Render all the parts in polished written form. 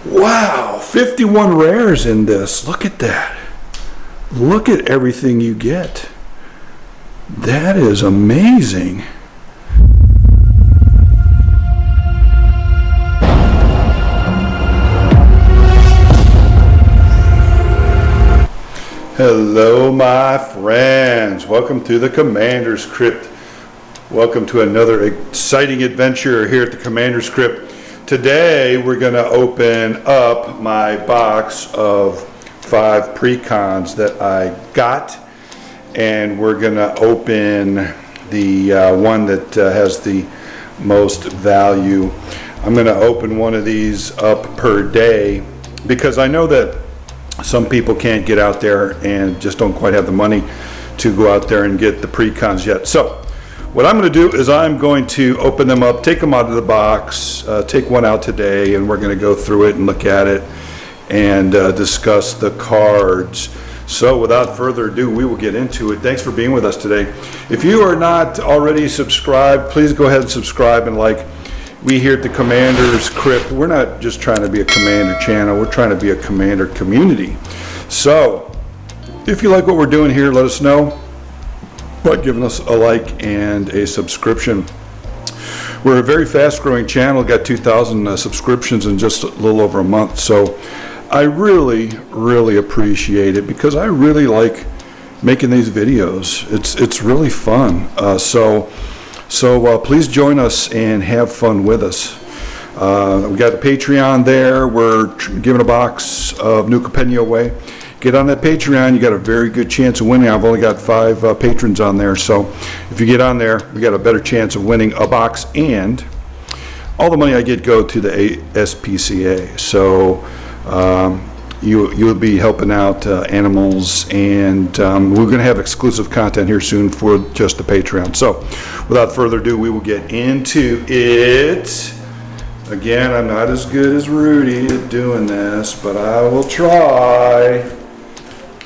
Wow, 51 rares in this. Look at that. Look at everything you get. That is amazing. Hello, my friends. Welcome to the Commander's Crypt. Welcome to another exciting adventure here at the Commander's Crypt. Today, we're going to open up my box of 5 precons that I got. And we're going to open the one that has the most value. I'm going to open one of these up per day because I know that some people can't get out there and just don't quite have the money to go out there and get the precons yet. So what I'm going to do is I'm going to open them up, take them out of the box, take one out today, and we're going to go through it and look at it and discuss the cards. So without further ado, we will get into it. Thanks for being with us today. If you are not already subscribed, please go ahead and subscribe and like. We here at the Commander's Crypt, we're not just trying to be a Commander channel, we're trying to be a Commander community. So, if you like what we're doing here, let us know by giving us a like and a subscription. We're a very fast growing channel, got 2,000 subscriptions in just a little over a month. So, I really appreciate it because I really like making these videos. It's really fun. So please join us and have fun with us. We got the Patreon there. We're giving a box of new Capenna away. Get on that Patreon. You got a very good chance of winning. I've only got 5 patrons on there. So if you get on there, we got a better chance of winning a box. And all the money I get go to the SPCA. So you'll be helping out animals, and we're going to have exclusive content here soon for just the Patreon. So without further ado, we will get into it. Again, I'm not as good as Rudy at doing this, but I will try.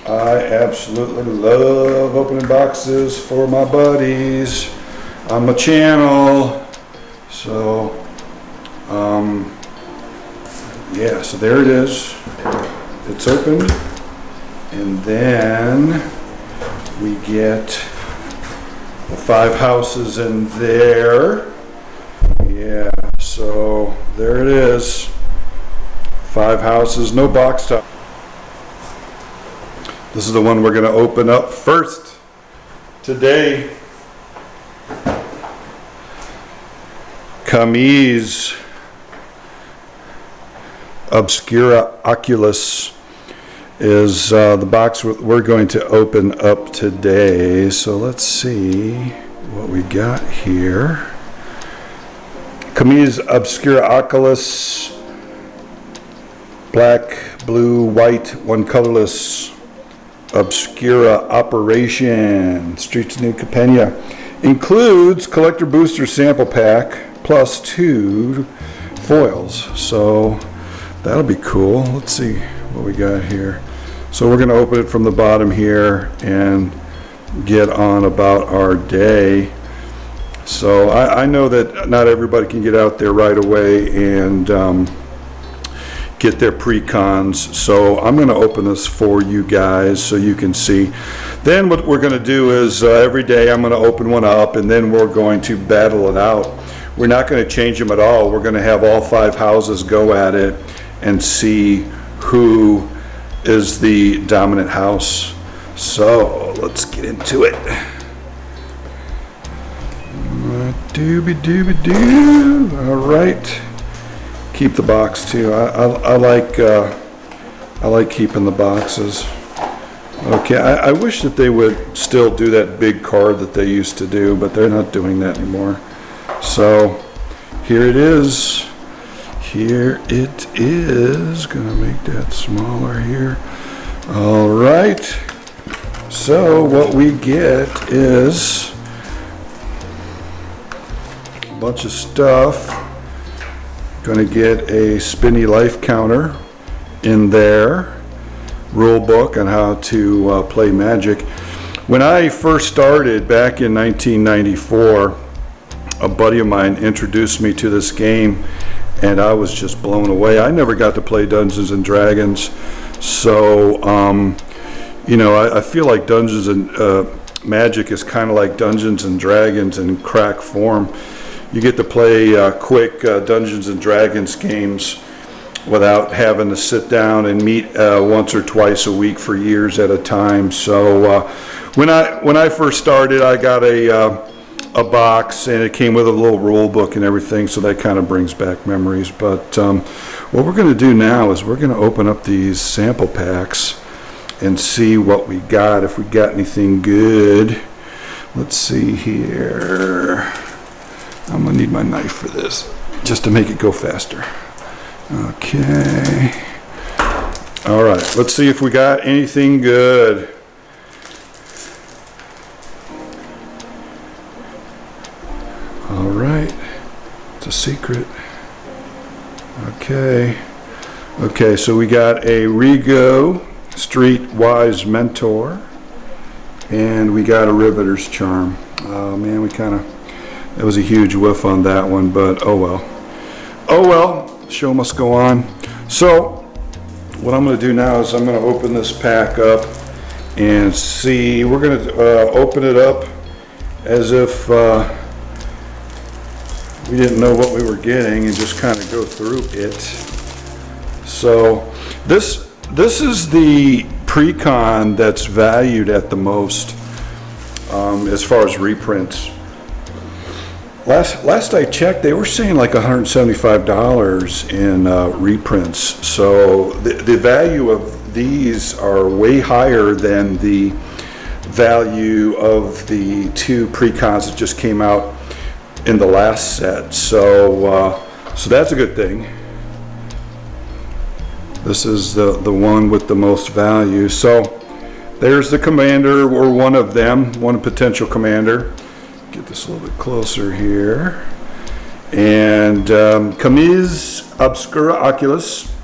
I absolutely love opening boxes for my buddies on my channel. So yeah, so there it is. It's opened, and then we get the 5 houses in there. Yeah, so there it is. 5 houses, no box top. This is the one we're going to open up first today. Capenna Obscura Oculus is the box we're going to open up today. So let's see what we got here. Capenna Obscura Oculus, black, blue, white, one colorless, Obscura Operation, Streets of New Capenna. Includes collector booster sample pack plus 2 foils. So that'll be cool. Let's see what we got here. So we're going to open it from the bottom here and get on about our day. So I know that not everybody can get out there right away and get their precons. So I'm going to open this for you guys so you can see. Then what we're going to do is every day I'm going to open one up, and then we're going to battle it out. We're not going to change them at all. We're going to have all 5 houses go at it and see who is the dominant house. So let's get into it. Dooby dooby doo. All right. Keep the box too. I like keeping the boxes. Okay. I wish that they would still do that big card that they used to do, but they're not doing that anymore. So here it is. Here it is. Gonna make that smaller here. All right. So what we get is a bunch of stuff. Gonna get a spinny life counter in there. Rule book on how to play Magic. When I first started back in 1994, a buddy of mine introduced me to this game, and I was just blown away. I never got to play Dungeons and Dragons, so you know, I feel like Dungeons and Magic is kind of like Dungeons and Dragons in crack form. You get to play quick Dungeons and Dragons games without having to sit down and meet once or twice a week for years at a time. So when I first started, I got a box, and it came with a little rule book and everything, so that kind of brings back memories. But what we're going to do now is we're going to open up these sample packs and see what we got, if we got anything good. Let's see here. I'm going to need my knife for this, just to make it go faster. Okay. All right, let's see if we got anything good. All right, it's a secret. Okay. Okay, so we got a Rigo Streetwise Mentor, and we got a Riveter's Charm. Oh man, that was a huge whiff on that one, but oh well. Oh well, show must go on. So, what I'm going to do now is I'm going to open this pack up and see. We're going to open it up as if we didn't know what we were getting and just kind of go through it. So this is the Precon that's valued at the most as far as reprints. Last I checked, they were saying like $175 in reprints. So the value of these are way higher than the value of the two Precons that just came out in the last set. So so that's a good thing. This is the one with the most value. So there's the commander, or one of them, one potential commander. Get this a little bit closer here. And Capenna Obscura Oculus.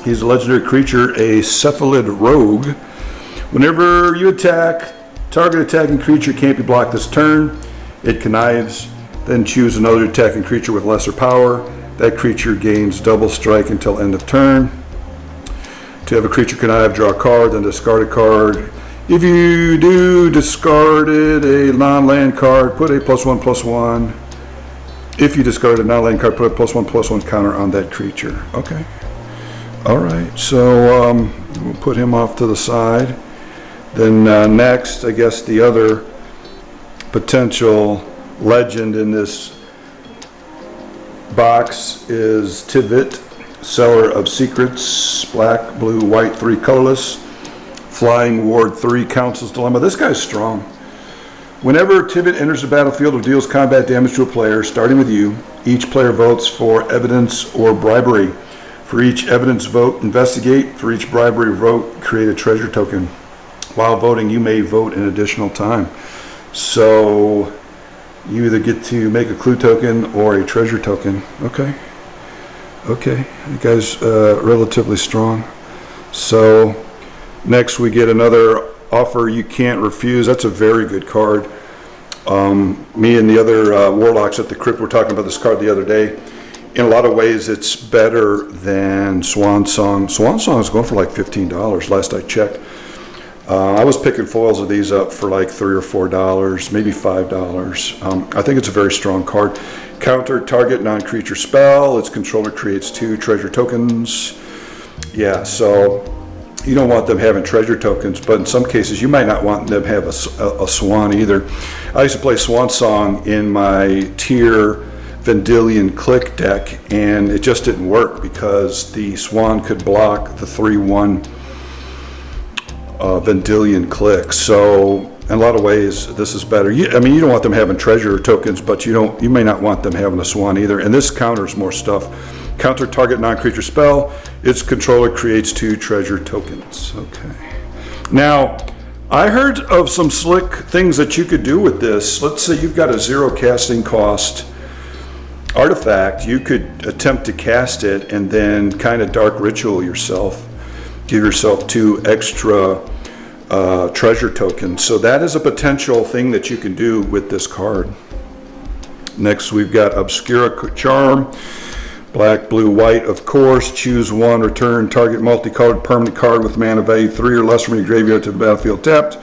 He's a legendary creature, a cephalid rogue. Whenever you attack, target attacking creature can't be blocked this turn. It connives. Then choose another attacking creature with lesser power. That creature gains double strike until end of turn. To have a creature connive, draw a card, then discard a card. If you do discarded a non-land card, put a +1/+1. If you discard a non-land card, put a +1/+1 counter on that creature. Okay. All right. So we'll put him off to the side. Then next, I guess the other potential legend in this box is Tivit, Seller of Secrets, black, blue, white, 3 colorless, flying, ward 3, Council's Dilemma. This guy's strong. Whenever Tivit enters the battlefield or deals combat damage to a player, starting with you, each player votes for evidence or bribery. For each evidence vote, investigate. For each bribery vote, create a treasure token. While voting, you may vote an additional time. So you either get to make a clue token or a treasure token. Okay. Okay. You guys relatively strong. So next we get another offer you can't refuse. That's a very good card. Me and the other Warlocks at the Crypt were talking about this card the other day. In a lot of ways, it's better than Swan Song. Swan Song is going for like $15 last I checked. I was picking foils of these up for like $3 or $4, maybe $5. I think it's a very strong card. Counter target non-creature spell. Its controller creates 2 treasure tokens. Yeah, so you don't want them having treasure tokens, but in some cases you might not want them to have a swan either. I used to play Swan Song in my tier Vendilion Click deck, and it just didn't work because the swan could block the 3/1 Vendilion Click. So in a lot of ways this is better. I mean, you don't want them having treasure tokens, but you may not want them having a swan either. And this counters more stuff. Counter target non-creature spell. Its controller creates 2 treasure tokens. Okay. Now, I heard of some slick things that you could do with this. Let's say you've got a 0 casting cost artifact. You could attempt to cast it and then kind of dark ritual yourself. Give yourself 2 extra treasure tokens. So that is a potential thing that you can do with this card. Next we've got Obscura Charm. Black, blue, white, of course. Choose one. Return target multicolored permanent card with mana value 3 or less from your graveyard to the battlefield tapped.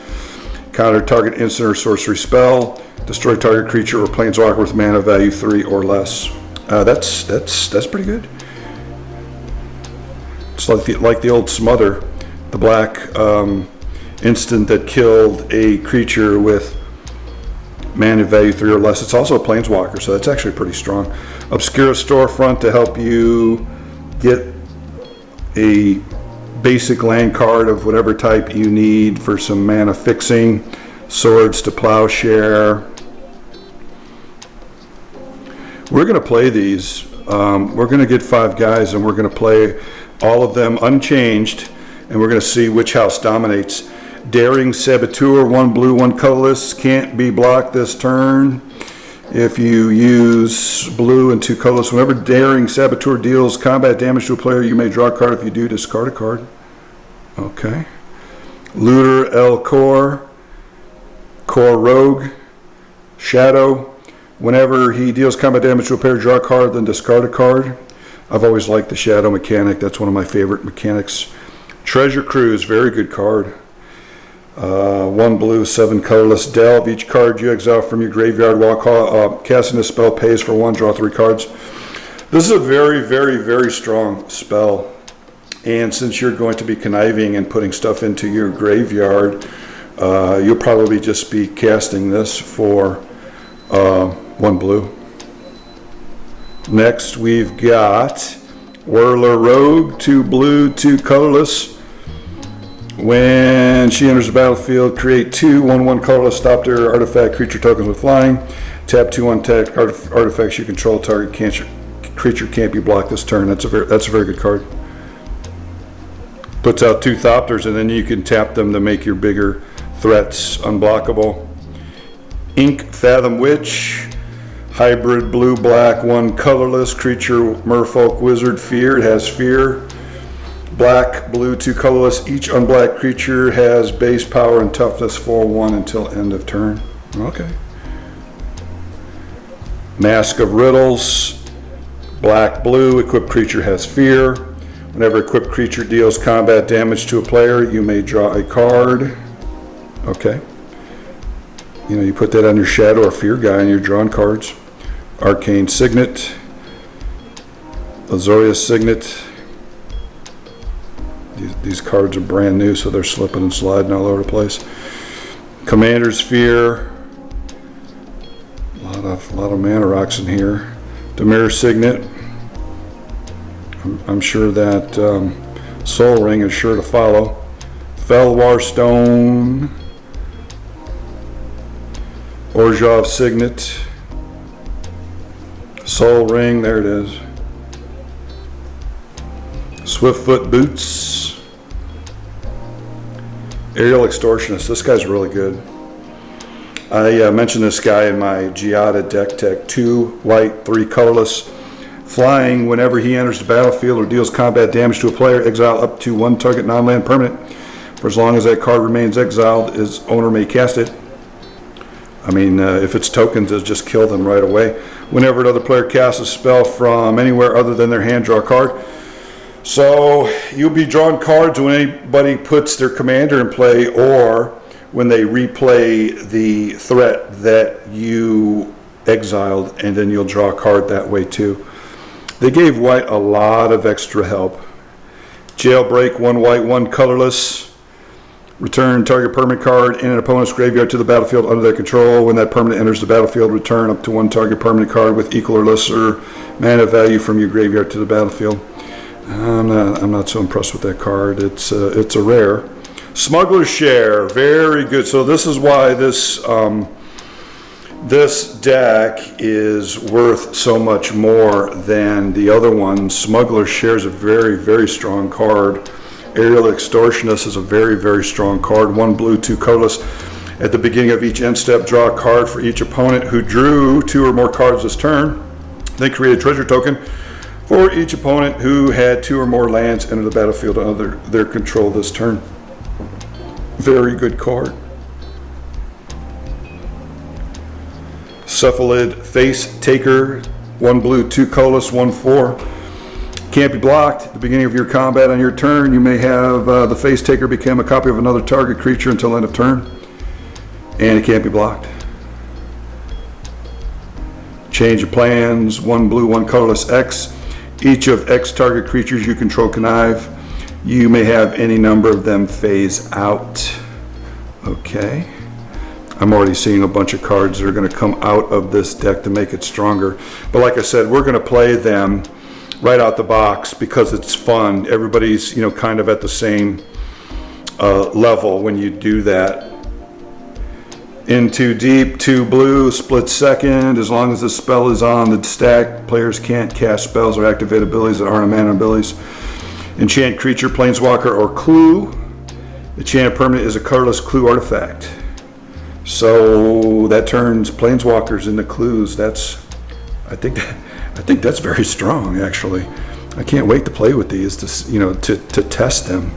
Counter target instant or sorcery spell. Destroy target creature or planeswalker with mana value 3 or less. That's pretty good. It's like the old Smother, the black instant that killed a creature with mana value 3 or less. It's also a planeswalker, so that's actually pretty strong. Obscura storefront to help you get a basic land card of whatever type you need for some mana fixing. Swords to Plowshare. We're going to play these. We're going to get 5 guys and we're going to play all of them unchanged, and we're going to see which house dominates. Daring Saboteur, 1 blue, 1 colorless, can't be blocked this turn. If you use blue and 2 colorless, whenever Daring Saboteur deals combat damage to a player, you may draw a card. If you do, discard a card. Okay. Looter El Core, Core Rogue, Shadow. Whenever he deals combat damage to a player, draw a card, then discard a card. I've always liked the Shadow mechanic. That's one of my favorite mechanics. Treasure Cruise, very good card. 1 blue, 7 colorless. Delve. Each card you exile from your graveyard while casting a spell pays for 1. Draw 3 cards. This is a very, very, very strong spell. And since you're going to be conniving and putting stuff into your graveyard, you'll probably just be casting this for 1 blue. Next, we've got Whirler Rogue, 2 blue, 2 colorless. When she enters the battlefield, create 2 1/1 colorless stop their artifact creature tokens with flying. Tap 2 untapped artifacts you control. Target creature can't be blocked this turn. That's a very good card. Puts out 2 Thopters, and then you can tap them to make your bigger threats unblockable. Ink Fathom Witch. Hybrid blue black 1 colorless creature merfolk wizard fear. It has fear. Black blue 2 colorless. Each unblack creature has base power and toughness 4/1 until end of turn. Okay. Mask of Riddles. Black blue equipped creature has fear. Whenever equipped creature deals combat damage to a player, you may draw a card. Okay. You know, you put that on your Shadow or Fear guy and you're drawing cards. Arcane Signet, Azorius Signet. These cards are brand new, so they're slipping and sliding all over the place. Commander's Fear. A lot of mana rocks in here. Dimir Signet. I'm sure that Soul Ring is sure to follow. Felwar Stone. Orzhov Signet. Soul Ring, there it is. Swiftfoot Boots. Aerial Extortionist, this guy's really good. I mentioned this guy in my Giada deck tech. 2 white, 3 colorless. Flying, whenever he enters the battlefield or deals combat damage to a player, exile up to 1 target non-land permanent. For as long as that card remains exiled, its owner may cast it. I mean, if it's tokens, it'll just kill them right away. Whenever another player casts a spell from anywhere other than their hand, draw a card. So you'll be drawing cards when anybody puts their commander in play, or when they replay the threat that you exiled, and then you'll draw a card that way too. They gave white a lot of extra help. Jailbreak, 1 white, 1 colorless. Return target permanent card in an opponent's graveyard to the battlefield under their control. When that permanent enters the battlefield, return up to 1 target permanent card with equal or lesser mana value from your graveyard to the battlefield. I'm not so impressed with that card. It's a rare. Smuggler's Share, very good. So this is why this this deck is worth so much more than the other one. Smuggler's Share is a very, very strong card. Aerial Extortionist is a very, very strong card. 1 blue, 2 colorless. At the beginning of each end step, draw a card for each opponent who drew 2 or more cards this turn. Then create a treasure token for each opponent who had 2 or more lands enter the battlefield under their control this turn. Very good card. Cephalid Face Taker, 1 blue, 2 colorless, 1/4. Can't be blocked. At the beginning of your combat on your turn, you may have the face taker become a copy of another target creature until end of turn. And it can't be blocked. Change of plans. 1 blue, 1 colorless X. Each of X target creatures you control connive. You may have any number of them phase out. Okay. I'm already seeing a bunch of cards that are going to come out of this deck to make it stronger. But like I said, we're going to play them right out the box because it's fun. Everybody's, kind of at the same level when you do that. Into deep, 2 blue, split second. As long as the spell is on the stack, players can't cast spells or activate abilities that aren't mana abilities. Enchant creature, planeswalker, or clue. Enchanted permanent is a colorless clue artifact. So that turns planeswalkers into clues. I think that's very strong, actually. I can't wait to play with these to test them.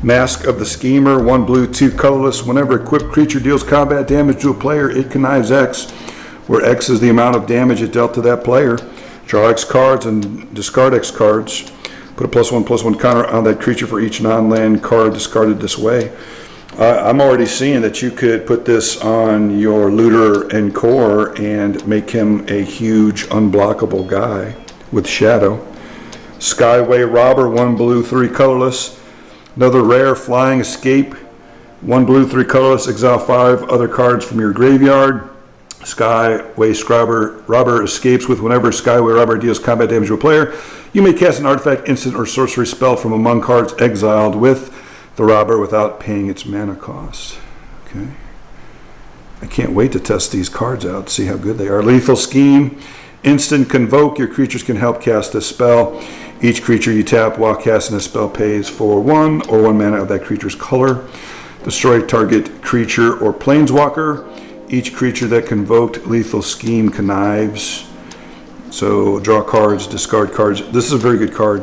Mask of the Schemer, 1 blue, 2 colorless. Whenever equipped creature deals combat damage to a player, it connives X, where X is the amount of damage it dealt to that player. Draw X cards and discard X cards. Put a +1/+1 counter on that creature for each non-land card discarded this way. I'm already seeing that you could put this on your looter and core and make him a huge unblockable guy with shadow. Skyway Robber, 1 blue, 3 colorless. Another rare flying escape. 1 blue, 3 colorless. Exile 5 other cards from your graveyard. Skyway Robber escapes with whenever Skyway Robber deals combat damage to a player. You may cast an artifact, instant, or sorcery spell from among cards exiled with the robber without paying its mana cost. Okay. I can't wait to test these cards out, see how good they are. Lethal Scheme. Instant Convoke. Your creatures can help cast a spell. Each creature you tap while casting a spell pays for 1 or 1 mana of that creature's color. Destroy target creature or planeswalker. Each creature that convoked Lethal Scheme connives. So draw cards, discard cards. This is a very good card.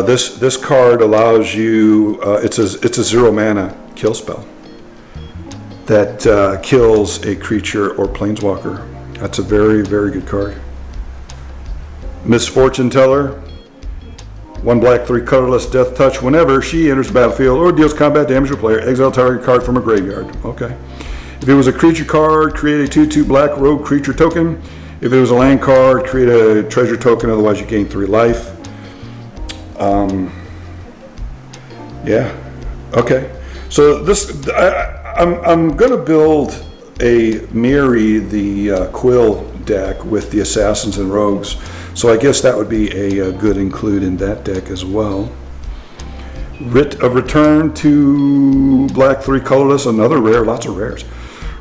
This card allows you, it's a 0 mana kill spell that kills a creature or planeswalker. That's a very, very good card. Misfortune Teller. 1 black, 3 colorless, Death Touch. Whenever she enters the battlefield or deals combat damage to a player, exile target card from a graveyard. Okay. If it was a creature card, create a 2/2 black rogue creature token. If it was a land card, create a treasure token, otherwise you gain 3 life. Yeah. Okay. So this, I'm going to build a Miri the Quill deck with the Assassins and Rogues. So I guess that would be a good include in that deck as well. Writ of Return, 2 black, 3 colorless, another rare, lots of rares.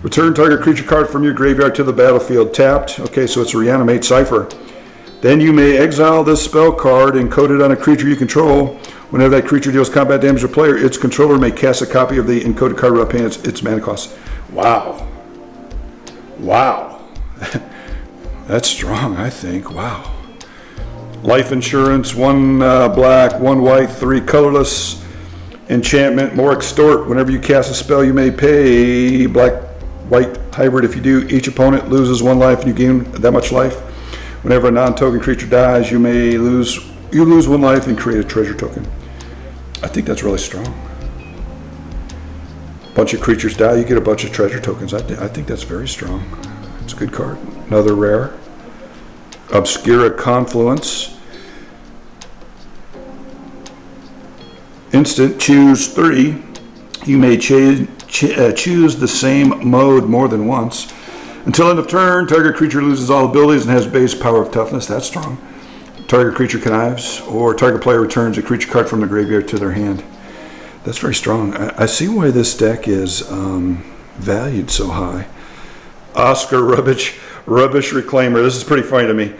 Return target creature card from your graveyard to the battlefield tapped. Okay, so it's a Reanimate Cipher. Then you may exile this spell card and code it on a creature you control. Whenever that creature deals combat damage to a player, its controller may cast a copy of the encoded card without paying its mana cost. Wow. Wow. That's strong, I think. Wow. Life Insurance, 1 black, 1 white, 3 colorless. Enchantment, more extort. Whenever you cast a spell, you may pay black-white hybrid. If you do, each opponent loses 1 life and you gain that much life. Whenever a non-token creature dies, you lose 1 life and create a treasure token. I think that's really strong. A bunch of creatures die, you get a bunch of treasure tokens. I think that's very strong. It's a good card. Another rare. Obscura Confluence. Instant, choose 3. You may choose the same mode more than once. Until end of turn, target creature loses all abilities and has base power of toughness. That's strong. Target creature connives, or target player returns a creature card from the graveyard to their hand. That's very strong. I see why this deck is valued so high. Oscar Rubbish Reclaimer. This is pretty funny to me.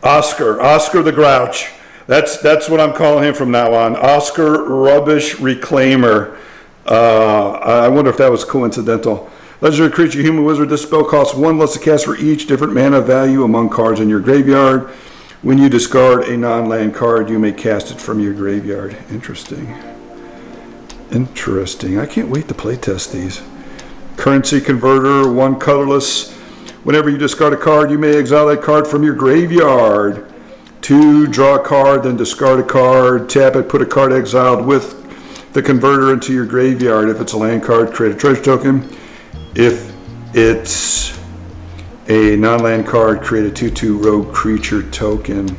Oscar the Grouch. That's what I'm calling him from now on. Oscar Rubbish Reclaimer. I wonder if that was coincidental. Legendary creature, human wizard. This spell costs 1 less to cast for each different mana value among cards in your graveyard. When you discard a non-land card, you may cast it from your graveyard. Interesting. Interesting. I can't wait to play test these. Currency Converter, 1 colorless. Whenever you discard a card, you may exile that card from your graveyard 2, draw a card, then discard a card, tap it, put a card exiled with the converter into your graveyard. If it's a land card, create a treasure token. If it's a non-land card, create a 2/2 rogue creature token.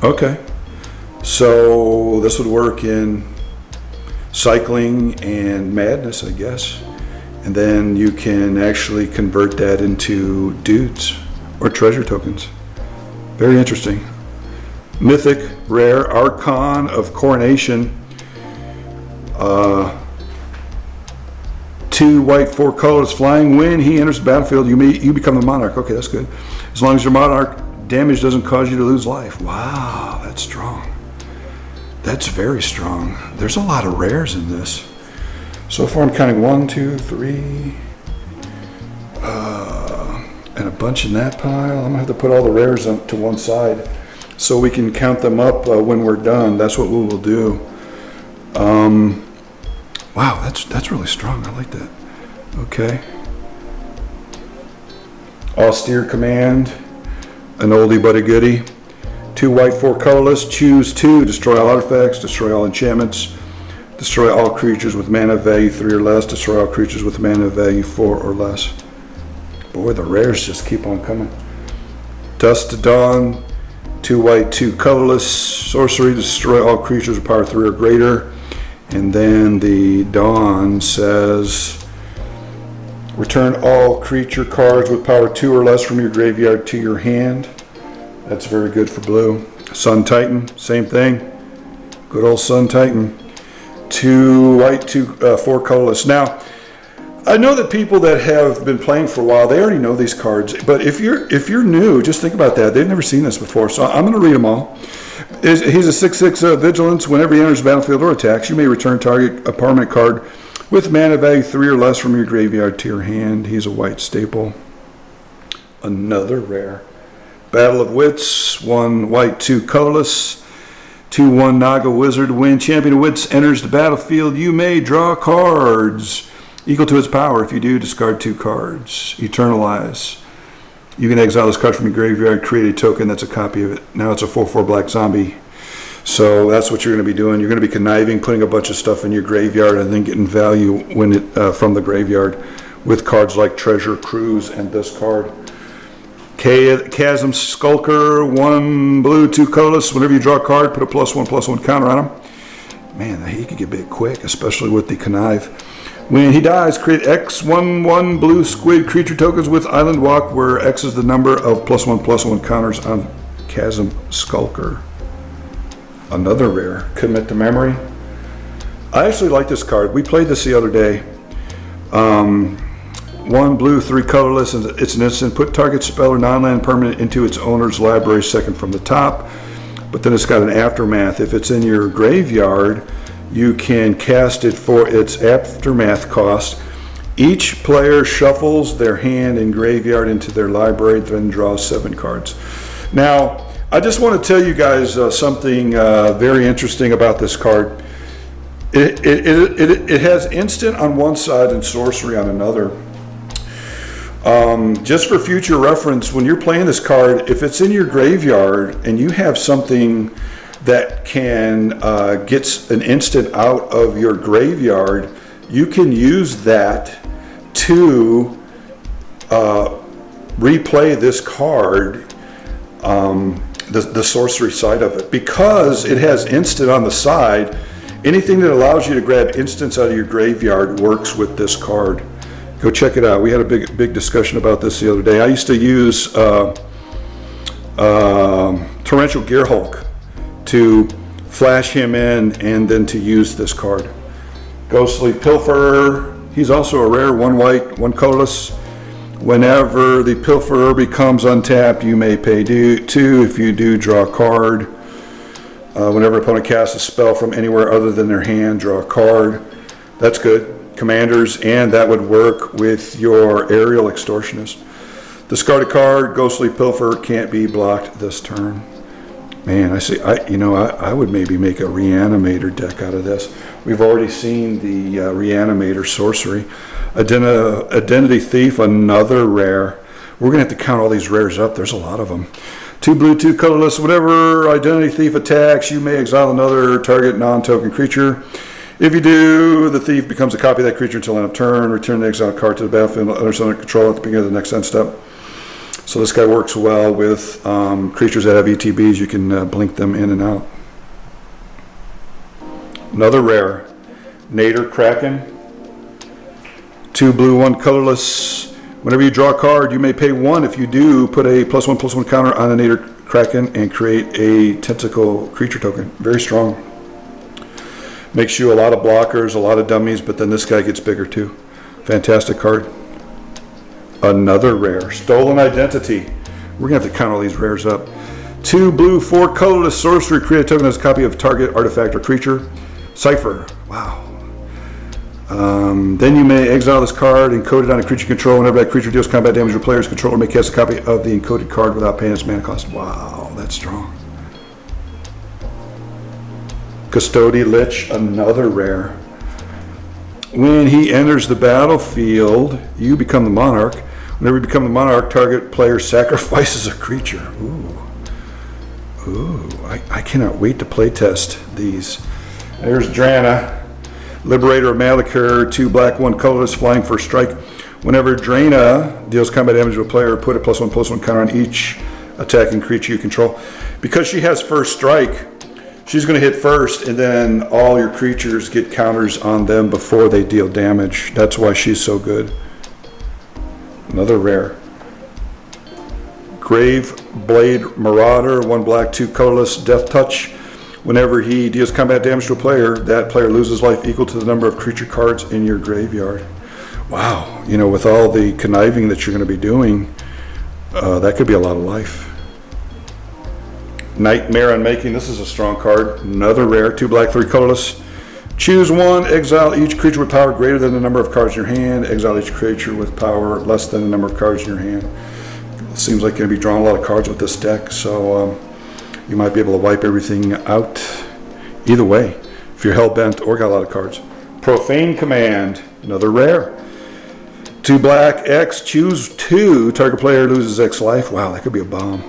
Okay, so this would work in Cycling and Madness, I guess. And then you can actually convert that into dudes or treasure tokens. Very interesting. Mythic, rare, Archon of Coronation. 2 white, 4 colors, flying. When he enters the battlefield, you become the monarch. Okay, that's good. As long as your monarch damage doesn't cause you to lose life. Wow, that's strong. That's very strong. There's a lot of rares in this. So far I'm counting 1, 2, 3, and a bunch in that pile. I'm gonna have to put all the rares up to one side so we can count them up when we're done. That's what we will do. Wow, that's really strong. I like that. Okay. Austere Command, an oldie but a goodie. 2 white, 4 colorless. Choose 2. Destroy all artifacts. Destroy all enchantments. Destroy all creatures with mana value 3 or less. Destroy all creatures with mana value 4 or less. Boy, the rares just keep on coming. Dust to Dawn. 2 white, 2 colorless. Sorcery. Destroy all creatures with power 3 or greater. And then the Dawn says, return all creature cards with power 2 or less from your graveyard to your hand. That's very good for blue. Sun Titan, same thing. Good old Sun Titan. 2 white, 4 colorless. Now, I know that people that have been playing for a while, they already know these cards. But if you're new, just think about that. They've never seen this before. So I'm going to read them all. He's a 6/6 vigilance. Whenever he enters the battlefield or attacks, you may return target a permanent card with mana value 3 or less from your graveyard to your hand. He's a white staple. Another rare. Battle of Wits. 1 white, 2 colorless. 2/1 Naga Wizard. When Champion of Wits enters the battlefield, you may draw cards equal to its power. If you do, discard 2 cards. Eternalize. You can exile this card from your graveyard, create a token that's a copy of it. Now it's a 4/4 black zombie. So that's what you're going to be doing. You're going to be conniving, putting a bunch of stuff in your graveyard, and then getting value when from the graveyard with cards like Treasure Cruise and this card. Chasm Skulker, 1 blue, 2 colorless. Whenever you draw a card, put a +1/+1 counter on him. Man, he could get big quick, especially with the connive. When he dies, create X/1/1 blue squid creature tokens with Island Walk, where X is the number of +1/+1 counters on Chasm Skulker. Another rare. Commit to Memory. I actually like this card. We played this the other day. 1 blue, 3 colorless. It's an instant. Put target spell or non-land permanent into its owner's library, second from the top. But then it's got an aftermath. If it's in your graveyard, you can cast it for its aftermath cost. Each player shuffles their hand and graveyard into their library, then draws 7 cards. Now, I just want to tell you guys something very interesting about this card. It has instant on one side and sorcery on another. Just for future reference, when you're playing this card, if it's in your graveyard and you have something that can get an instant out of your graveyard, you can use that to replay this card, the sorcery side of it. Because it has instant on the side, anything that allows you to grab instants out of your graveyard works with this card. Go check it out. We had a big discussion about this the other day. I used to use Torrential Gearhulk to flash him in and then to use this card. Ghostly Pilferer. He's also a rare. 1 white, 1 colorless. Whenever the Pilferer becomes untapped, you may pay 2. If you do, draw a card. Whenever an opponent casts a spell from anywhere other than their hand, draw a card. That's good. Commanders, and that would work with your Aerial Extortionist. Discard a card. Ghostly Pilferer can't be blocked this turn. Man, I would maybe make a Reanimator deck out of this. We've already seen the Reanimator Sorcery. Identity Thief, another rare. We're going to have to count all these rares up. There's a lot of them. 2 blue, 2 colorless. Whenever Identity Thief attacks, you may exile another target non-token creature. If you do, the thief becomes a copy of that creature until end of turn. Return the exiled card to the battlefield under under control at the beginning of the next end step. So this guy works well with creatures that have ETBs. You can blink them in and out. Another rare, Nader Kraken. 2 blue, 1 colorless. Whenever you draw a card, you may pay 1. If you do, put a +1/+1 counter on a Nader Kraken and create a tentacle creature token. Very strong. Makes you a lot of blockers, a lot of dummies, but then this guy gets bigger too. Fantastic card. Another rare, Stolen Identity. We're going to have to count all these rares up. 2 blue, 4 colorless sorcery. Create a token as a copy of target artifact or creature. Cipher. Wow. Then you may exile this card, encode it on a creature control. Whenever that creature deals combat damage, your player's controller may cast a copy of the encoded card without paying its mana cost. Wow, that's strong. Custody Lich, another rare. When he enters the battlefield, you become the monarch. Whenever you become the monarch, target player sacrifices a creature. Ooh, I cannot wait to playtest these. There's Drana, Liberator of Malakir, 2 black, 1 colorless, flying for strike. Whenever Drana deals combat damage to a player, put a +1/+1 counter on each attacking creature you control. Because she has first strike, she's going to hit first, and then all your creatures get counters on them before they deal damage. That's why she's so good. Another rare. Grave Blade Marauder, 1 black, 2 colorless, Death Touch. Whenever he deals combat damage to a player, that player loses life equal to the number of creature cards in your graveyard. Wow, you know, with all the conniving that you're going to be doing, that could be a lot of life. Nightmare Unmaking, this is a strong card. Another rare, 2 black, 3 colorless. Choose 1, exile each creature with power greater than the number of cards in your hand. Exile each creature with power less than the number of cards in your hand. It seems like you're going to be drawing a lot of cards with this deck, so you might be able to wipe everything out. Either way, if you're hell-bent or got a lot of cards. Profane Command, another rare. 2 black, X, choose 2. Target player loses X life. Wow, that could be a bomb.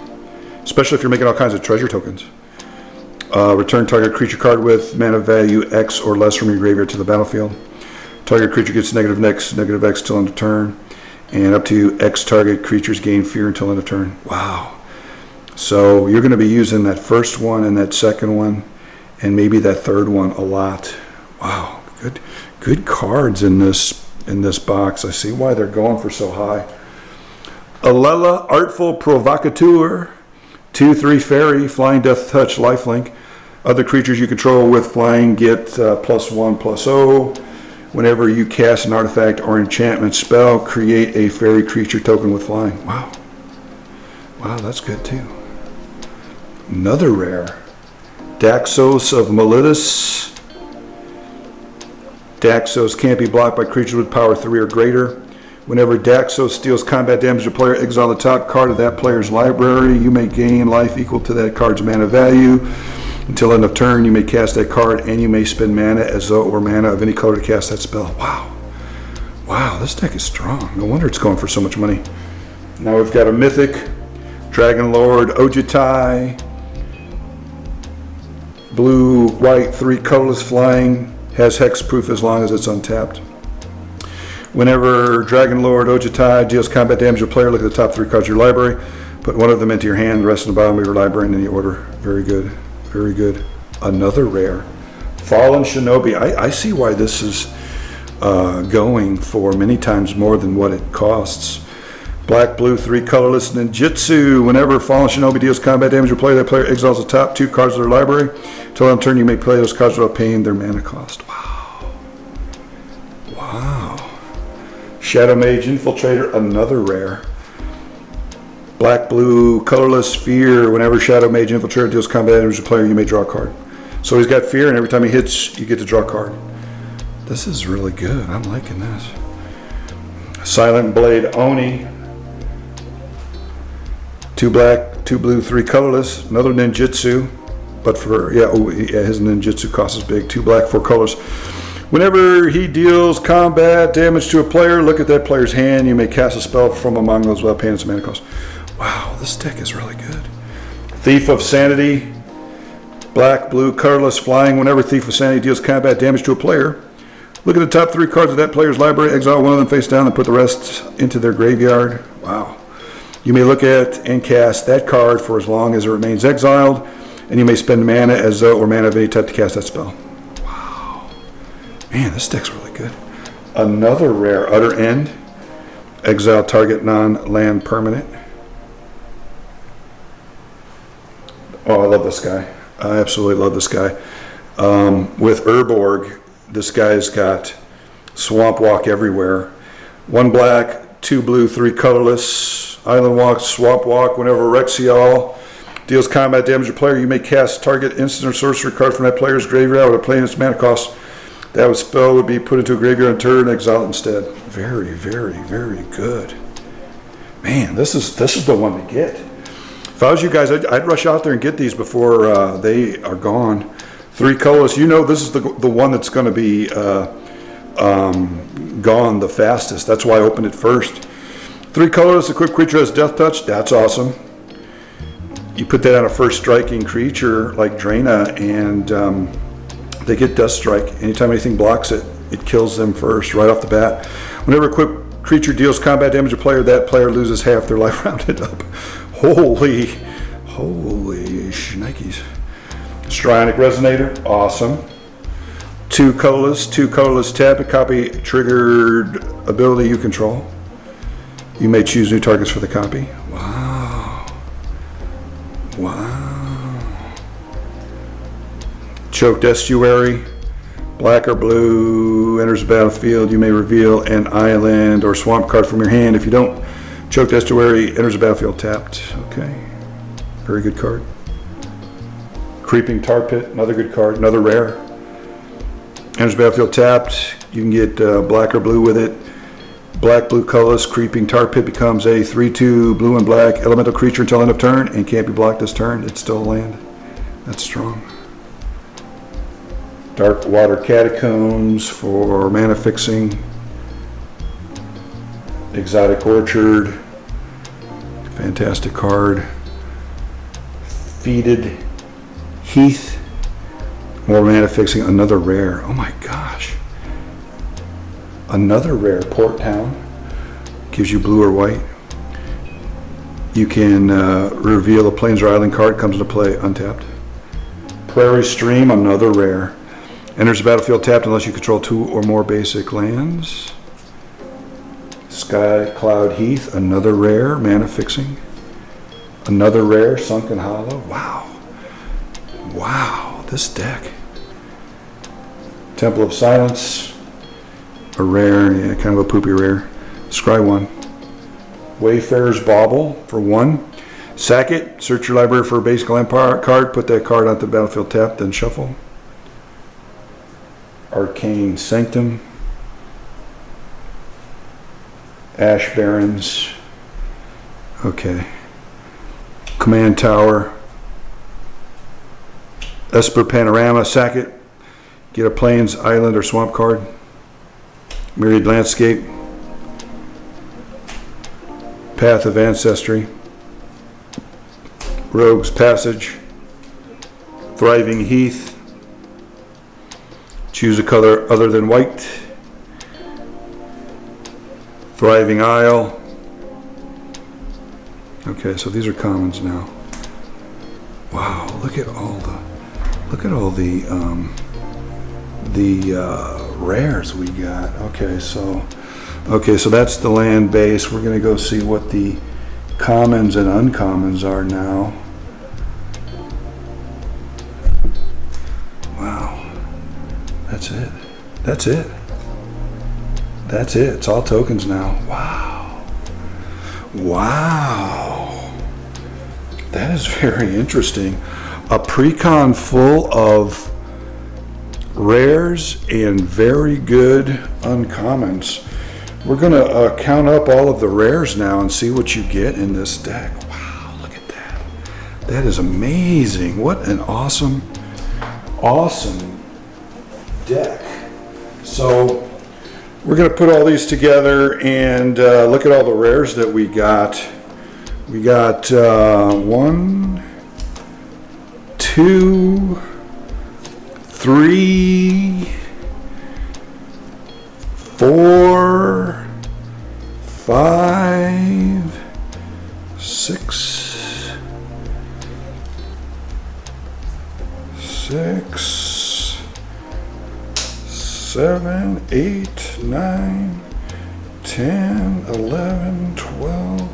Especially if you're making all kinds of treasure tokens. Return target creature card with mana value X or less from your graveyard to the battlefield. Target creature gets negative X till end of turn. And up to X target creatures gain fear until end of turn. Wow. So you're going to be using that first one and that second one and maybe that third one a lot. Wow. Good cards in this box. I see why they're going for so high. Alela, Artful Provocateur. 2/3 fairy, flying, Death Touch, lifelink. Other creatures you control with flying get +1/+0. Whenever you cast an artifact or enchantment spell, create a fairy creature token with flying. Wow. Wow, that's good too. Another rare. Daxos of Melitus. Daxos can't be blocked by creatures with power 3 or greater. Whenever Daxos deals combat damage to a player, exile the top card of that player's library. You may gain life equal to that card's mana value. Until end of turn, you may cast that card, and you may spend mana as though it were mana of any color to cast that spell. Wow. Wow, this deck is strong. No wonder it's going for so much money. Now we've got a Mythic, Dragon Lord Ojutai. Blue, white, 3 colorless flying. Has hexproof as long as it's untapped. Whenever Dragon Lord Ojutai deals combat damage to a player, look at the top 3 cards of your library. Put one of them into your hand, the rest in the bottom of your library in any order. Very good. Very good. Another rare. Fallen Shinobi. I see why this is going for many times more than what it costs. Black, blue, 3 colorless ninjutsu. Whenever Fallen Shinobi deals combat damage to a player, that player exiles the top 2 cards of their library. Until end of turn, you may play those cards without paying their mana cost. Wow. Wow. Shadow Mage Infiltrator, another rare. Black, blue, colorless, fear. Whenever Shadow Mage Infiltrator deals combat damage to a player, you may draw a card. So he's got fear, and every time he hits, you get to draw a card. This is really good. I'm liking this. Silent Blade Oni. 2 black, 2 blue, 3 colorless. Another ninjutsu. But for, his ninjutsu cost is big. 2 black, 4 colors. Whenever he deals combat damage to a player, look at that player's hand. You may cast a spell from among those without paying its mana cost. Wow, this deck is really good. Thief of Sanity. Black, blue, colorless, flying. Whenever Thief of Sanity deals combat damage to a player, look at the top 3 cards of that player's library, exile one of them face down, and put the rest into their graveyard. Wow. You may look at and cast that card for as long as it remains exiled, and you may spend mana as though or mana of any type to cast that spell. Wow. Man, this deck's really good. Another rare, Utter End. Exile target non-land permanent. Oh, I love this guy. I absolutely love this guy. With Urborg, this guy's got Swamp Walk everywhere. 1 black, 2 blue, 3 colorless. Island Walk, Swamp Walk. Whenever Rexial deals combat damage to a player, you may cast target instant or sorcery card from that player's graveyard with a plain its mana cost. That spell would be put into a graveyard on turn and exile it instead. Very, very, very good. Man, this is the one to get. If I was you guys, I'd rush out there and get these before they are gone. 3 colorless. You know this is the one that's going to be gone the fastest. That's why I opened it first. 3 colorless. Equipped creature has Death Touch. That's awesome. You put that on a first striking creature like Draina, and they get Death Strike. Anytime anything blocks it, it kills them first, right off the bat. Whenever equipped creature deals combat damage to a player, that player loses half their life rounded up. Holy shnikes. Strionic Resonator, awesome. 2 colorless tap a copy triggered ability you control. You may choose new targets for the copy. Wow. Wow. Choked Estuary, black or blue, enters the battlefield. You may reveal an island or swamp card from your hand. If you don't, Choked Estuary enters the battlefield tapped. Okay. Very good card. Creeping Tar Pit, another good card, another rare. Enters the battlefield tapped. You can get black or blue with it. Black, blue, colorless. Creeping Tar Pit becomes a 3/2 blue and black elemental creature until end of turn and can't be blocked this turn. It's still a land. That's strong. Dark Water Catacombs for mana fixing. Exotic Orchard. Fantastic card. Feeded Heath. More mana fixing. Another rare. Oh my gosh. Another rare. Port Town. Gives you blue or white. You can reveal a Plains or Island card. Comes into play untapped. Prairie Stream. Another rare. Enters the battlefield tapped unless you control 2 or more basic lands. Sky Cloud Heath, another rare, mana fixing. Another rare, Sunken Hollow. Wow. Wow, this deck. Temple of Silence, a rare, yeah, kind of a poopy rare. Scry 1. Wayfarer's Bauble for 1. Sack it, search your library for a basic land card, put that card onto the battlefield tapped, then shuffle. Arcane Sanctum. Ash Barrens. Okay. Command Tower. Esper Panorama. Sack it. Get a Plains, Island, or Swamp card. Myriad Landscape. Path of Ancestry. Rogue's Passage. Thriving Heath. Choose a color other than white. Thriving Isle. Okay, so these are commons now. Wow, look at all the rares we got. Okay, so that's the land base. We're gonna go see what the commons and uncommons are now. Wow, that's it. It's all tokens now. Wow. That is very interesting. A precon full of rares and very good uncommons. We're going to count up all of the rares now and see what you get in this deck. Wow, look at that. That is amazing. What an awesome deck. So we're going to put all these together and look at all the rares that we got. We got 1, 2, 3, 4, 5, 6, 7, 8, 9, 10, 11, 12,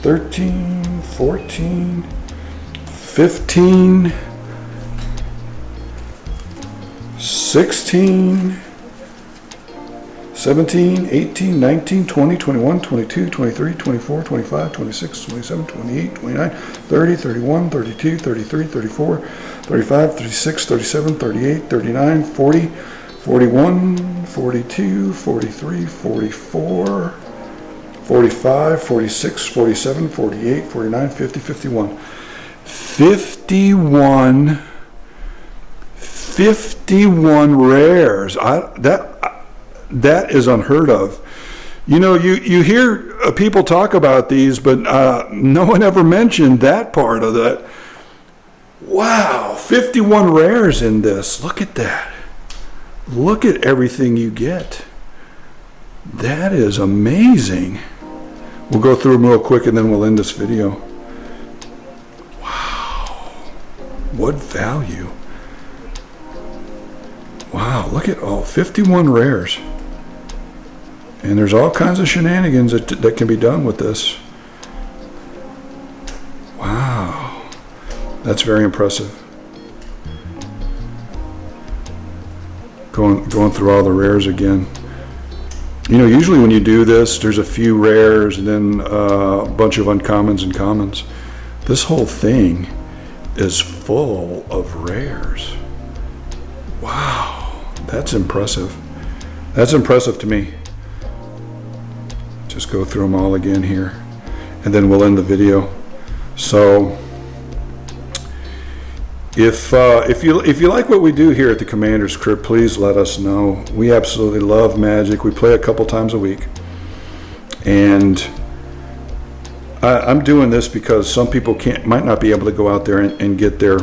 13, 14, 15, 16, 17, 18, 19, 20, 21, 22, 23, 24, 25, 26, 27, 28, 29, 30, 31, 32, 33, 34, 35, 36, 37, 38, 39, 40, 41, 42, 43, 44, 45, 46, 47, 48, 49, 50, 51. 51 rares. That is unheard of. You know, you hear people talk about these, but no one ever mentioned that part of that. Wow, 51 rares in this. Look at that. Look at everything you get. That is amazing. We'll go through them real quick and then we'll end this video. Wow. What value. Wow, look at all 51 rares. And there's all kinds of shenanigans that can be done with this. Wow. That's very impressive. Going through all the rares again. You know, usually when you do this, there's a few rares and then a bunch of uncommons and commons. This whole thing is full of rares. Wow, that's impressive. That's impressive to me. Just go through them all again here, and then we'll end the video. So, if you like what we do here at the Commander's Crypt, please let us know. We absolutely love Magic. We play a couple times a week, and I'm doing this because some people might not be able to go out there and get their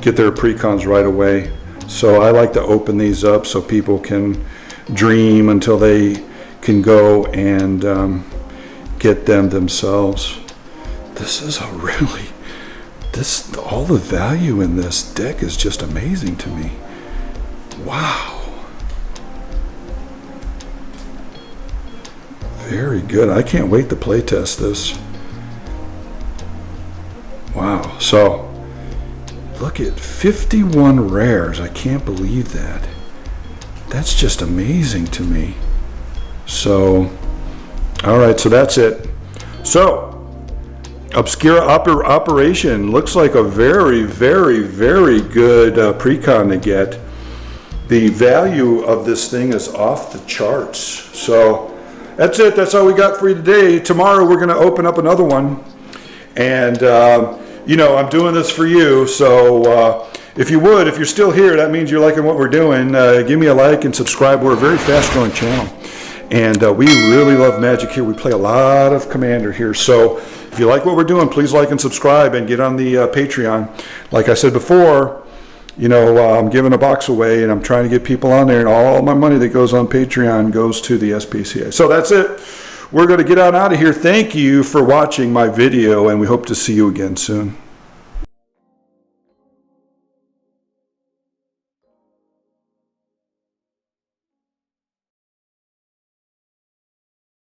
precons right away. So I like to open these up so people can dream until they can go and get them themselves. This is a really, all the value in this deck is just amazing to me. Wow. Very good. I can't wait to play test this. Wow. So look at 51 rares. I can't believe that. That's just amazing to me. So, all right, so that's it. So, Obscura Operation looks like a very, very, very good precon to get. The value of this thing is off the charts. So, that's it. That's all we got for you today. Tomorrow we're going to open up another one. And, you know, I'm doing this for you. So, if you're still here, that means you're liking what we're doing. Give me a like and subscribe. We're a very fast-growing channel. And we really love Magic here. We play a lot of Commander here. So if you like what we're doing, please like and subscribe and get on the Patreon. Like I said before, you know, I'm giving a box away and I'm trying to get people on there, and all my money that goes on Patreon goes to the SPCA. So that's it. We're going to get out of here. Thank you for watching my video, and we hope to see you again soon.